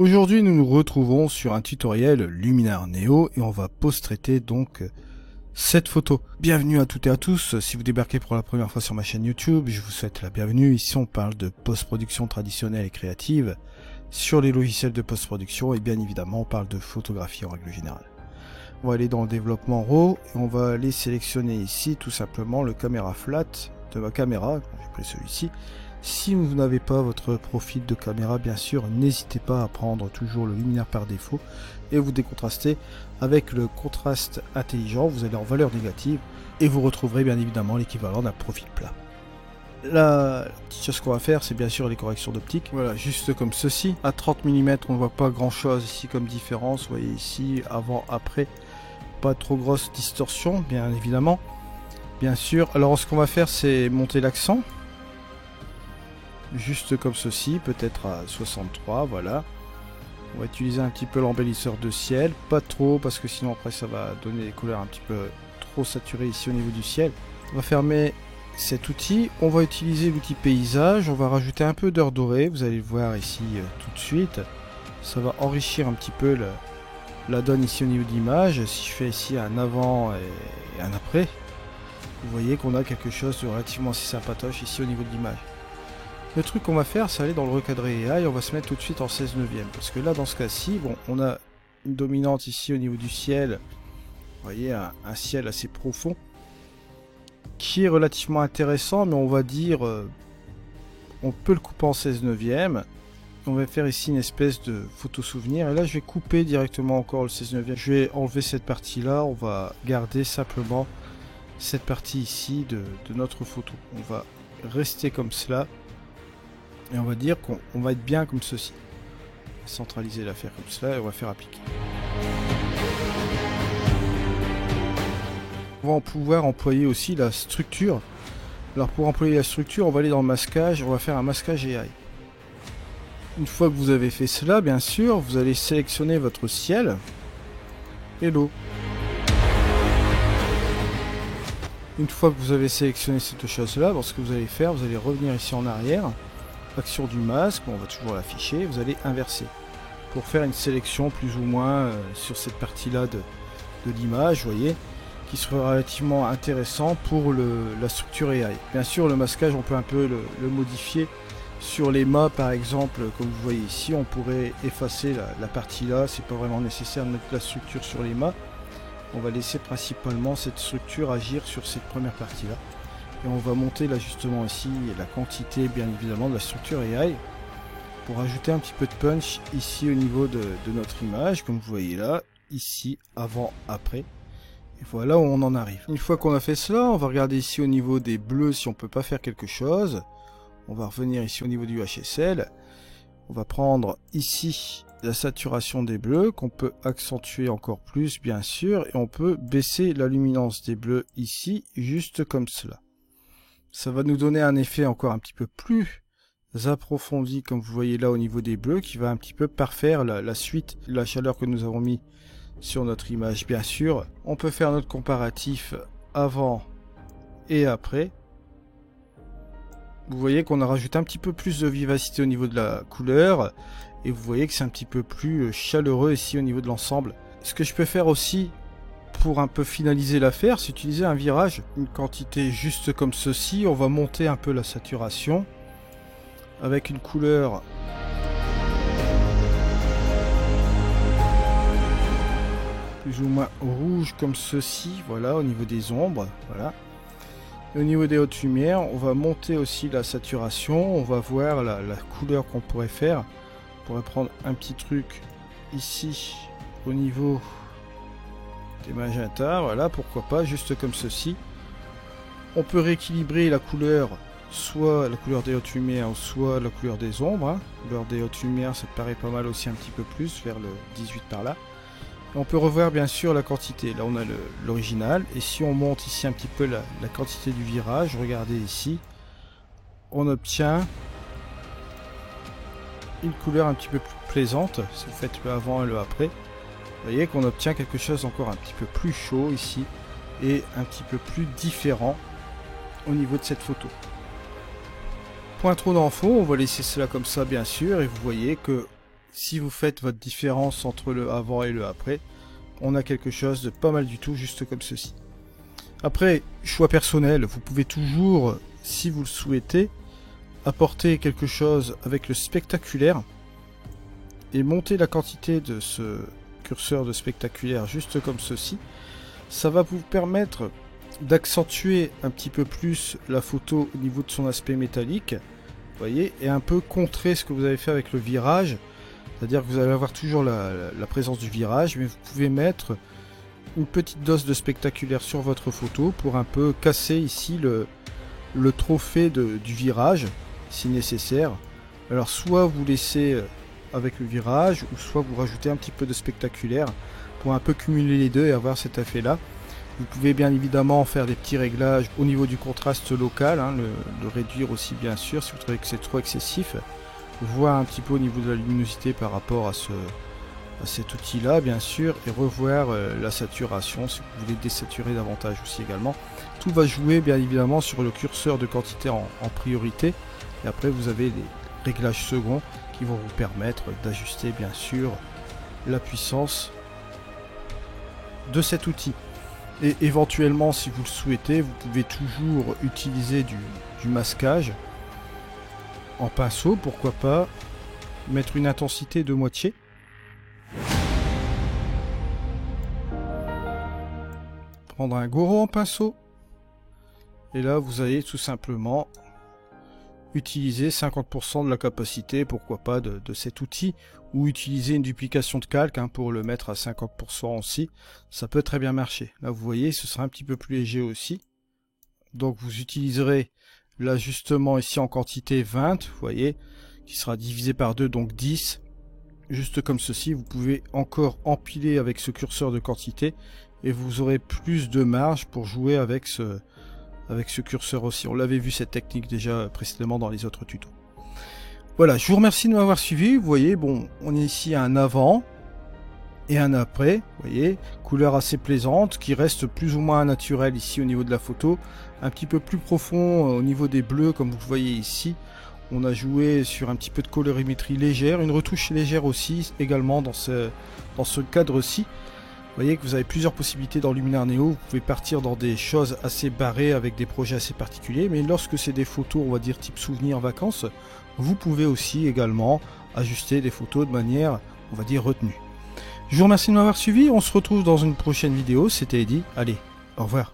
Aujourd'hui, nous nous retrouvons sur un tutoriel Luminar Neo et on va post-traiter donc cette photo. Bienvenue à toutes et à tous. Si vous débarquez pour la première fois sur ma chaîne YouTube, je vous souhaite la bienvenue. Ici, on parle de post-production traditionnelle et créative sur les logiciels de post-production et bien évidemment, on parle de photographie en règle générale. On va aller dans le développement RAW et on va aller sélectionner ici tout simplement le caméra flat de ma caméra. J'ai pris celui-ci. Si vous n'avez pas votre profil de caméra, bien sûr, n'hésitez pas à prendre toujours le luminaire par défaut et vous décontraster avec le contraste intelligent. Vous allez en valeur négative et vous retrouverez bien évidemment l'équivalent d'un profil plat. La petite chose qu'on va faire, c'est bien sûr les corrections d'optique. Voilà, juste comme ceci. À 30 mm, on ne voit pas grand chose ici comme différence. Vous voyez ici, avant, après, pas trop grosse distorsion, bien évidemment. Bien sûr, alors ce qu'on va faire, c'est monter l'accent. Juste comme ceci, peut-être à 63, voilà. On va utiliser un petit peu l'embellisseur de ciel, pas trop parce que sinon après ça va donner des couleurs un petit peu trop saturées ici au niveau du ciel. On va fermer cet outil, on va utiliser l'outil paysage, on va rajouter un peu d'heure dorée, vous allez le voir ici tout de suite. Ça va enrichir un petit peu la donne ici au niveau de l'image. Si je fais ici un avant et un après, vous voyez qu'on a quelque chose de relativement assez sympatoche ici au niveau de l'image. Le truc qu'on va faire, c'est aller dans le recadré AI, on va se mettre tout de suite en 16 neuvième. Parce que là, dans ce cas-ci, bon, on a une dominante ici au niveau du ciel. Vous voyez, un ciel assez profond. Qui est relativement intéressant, mais on va dire... on peut le couper en 16 neuvième. On va faire ici une espèce de photo souvenir. Et là, je vais couper directement encore le 16 neuvième. Je vais enlever cette partie-là. On va garder simplement cette partie ici de notre photo. On va rester comme cela. Et on va dire qu'on va être bien comme ceci. Centraliser l'affaire comme cela et on va faire appliquer. On va pouvoir employer aussi la structure. Alors pour employer la structure, on va aller dans le masquage. On va faire un masquage AI. Une fois que vous avez fait cela, bien sûr, vous allez sélectionner votre ciel et l'eau. Une fois que vous avez sélectionné cette chose-là, ce que vous allez faire, vous allez revenir ici en arrière. Action du masque, on va toujours l'afficher, vous allez inverser pour faire une sélection plus ou moins sur cette partie là de l'image, vous voyez, qui sera relativement intéressant pour la structure AI. Bien sûr, le masquage, on peut un peu le modifier sur les mâts, par exemple, comme vous voyez ici, on pourrait effacer la partie là, c'est pas vraiment nécessaire de mettre la structure sur les mâts. On va laisser principalement cette structure agir sur cette première partie là. Et on va monter l'ajustement ici et la quantité bien évidemment de la structure AI pour ajouter un petit peu de punch ici au niveau de notre image, comme vous voyez là, ici, avant, après. Et voilà où on en arrive. Une fois qu'on a fait cela, on va regarder ici au niveau des bleus si on peut pas faire quelque chose. On va revenir ici au niveau du HSL. On va prendre ici la saturation des bleus qu'on peut accentuer encore plus bien sûr et on peut baisser la luminance des bleus ici juste comme cela. Ça va nous donner un effet encore un petit peu plus approfondi, comme vous voyez là au niveau des bleus, qui va un petit peu parfaire la suite, la chaleur que nous avons mis sur notre image. Bien sûr, on peut faire notre comparatif avant et après. Vous voyez qu'on a rajouté un petit peu plus de vivacité au niveau de la couleur, et vous voyez que c'est un petit peu plus chaleureux ici au niveau de l'ensemble. Ce que je peux faire aussi, pour un peu finaliser l'affaire, c'est utiliser un virage, une quantité juste comme ceci. On va monter un peu la saturation avec une couleur plus ou moins rouge comme ceci, voilà, au niveau des ombres, voilà. Et au niveau des hautes lumières, on va monter aussi la saturation, on va voir la couleur qu'on pourrait faire. On pourrait prendre un petit truc ici au niveau des magentas, voilà, pourquoi pas, juste comme ceci. On peut rééquilibrer la couleur, soit la couleur des hautes lumières, soit la couleur des ombres. La couleur des hautes lumières, ça paraît pas mal aussi un petit peu plus, vers le 18 par là. Et on peut revoir bien sûr la quantité, là on a l'original, et si on monte ici un petit peu la quantité du virage, regardez ici, on obtient une couleur un petit peu plus plaisante, si vous faites le avant et le après. Vous voyez qu'on obtient quelque chose encore un petit peu plus chaud ici et un petit peu plus différent au niveau de cette photo. Point trop d'infos, on va laisser cela comme ça bien sûr et vous voyez que si vous faites votre différence entre le avant et le après, on a quelque chose de pas mal du tout, juste comme ceci. Après, choix personnel, vous pouvez toujours, si vous le souhaitez, apporter quelque chose avec le spectaculaire et monter la quantité de ce curseur de spectaculaire juste comme ceci. Ça va vous permettre d'accentuer un petit peu plus la photo au niveau de son aspect métallique, vous voyez, et un peu contrer ce que vous avez fait avec le virage, c'est-à-dire que vous allez avoir toujours la présence du virage, mais vous pouvez mettre une petite dose de spectaculaire sur votre photo pour un peu casser ici le trophée du virage, si nécessaire. Alors soit vous laissez avec le virage, ou soit vous rajoutez un petit peu de spectaculaire pour un peu cumuler les deux et avoir cet effet là. Vous pouvez bien évidemment faire des petits réglages au niveau du contraste local, hein, le réduire aussi bien sûr si vous trouvez que c'est trop excessif, voir un petit peu au niveau de la luminosité par rapport à cet outil là bien sûr, et revoir la saturation si vous voulez désaturer davantage aussi également. Tout va jouer bien évidemment sur le curseur de quantité en priorité, et après vous avez les réglages seconds qui vont vous permettre d'ajuster bien sûr la puissance de cet outil. Et éventuellement, si vous le souhaitez, vous pouvez toujours utiliser du masquage en pinceau, pourquoi pas mettre une intensité de moitié. Prendre un goro en pinceau. Et là, vous allez tout simplement utiliser 50% de la capacité, pourquoi pas, de cet outil, ou utiliser une duplication de calque hein, pour le mettre à 50% aussi, ça peut très bien marcher. Là vous voyez, ce sera un petit peu plus léger aussi, donc vous utiliserez l'ajustement ici en quantité 20, vous voyez, qui sera divisé par 2, donc 10, juste comme ceci. Vous pouvez encore empiler avec ce curseur de quantité, et vous aurez plus de marge pour jouer avec ce curseur aussi. On l'avait vu cette technique déjà précédemment dans les autres tutos. Voilà, je vous remercie de m'avoir suivi. Vous voyez, bon, on est ici à un avant et un après. Vous voyez, couleur assez plaisante qui reste plus ou moins naturelle ici au niveau de la photo. Un petit peu plus profond au niveau des bleus, comme vous le voyez ici. On a joué sur un petit peu de colorimétrie légère, une retouche légère aussi également dans ce cadre-ci. Vous voyez que vous avez plusieurs possibilités dans Luminaire Neo. Vous pouvez partir dans des choses assez barrées avec des projets assez particuliers, mais lorsque c'est des photos, on va dire type souvenir vacances, vous pouvez aussi également ajuster des photos de manière, on va dire, retenue. Je vous remercie de m'avoir suivi. On se retrouve dans une prochaine vidéo. C'était Eddy. Allez, au revoir.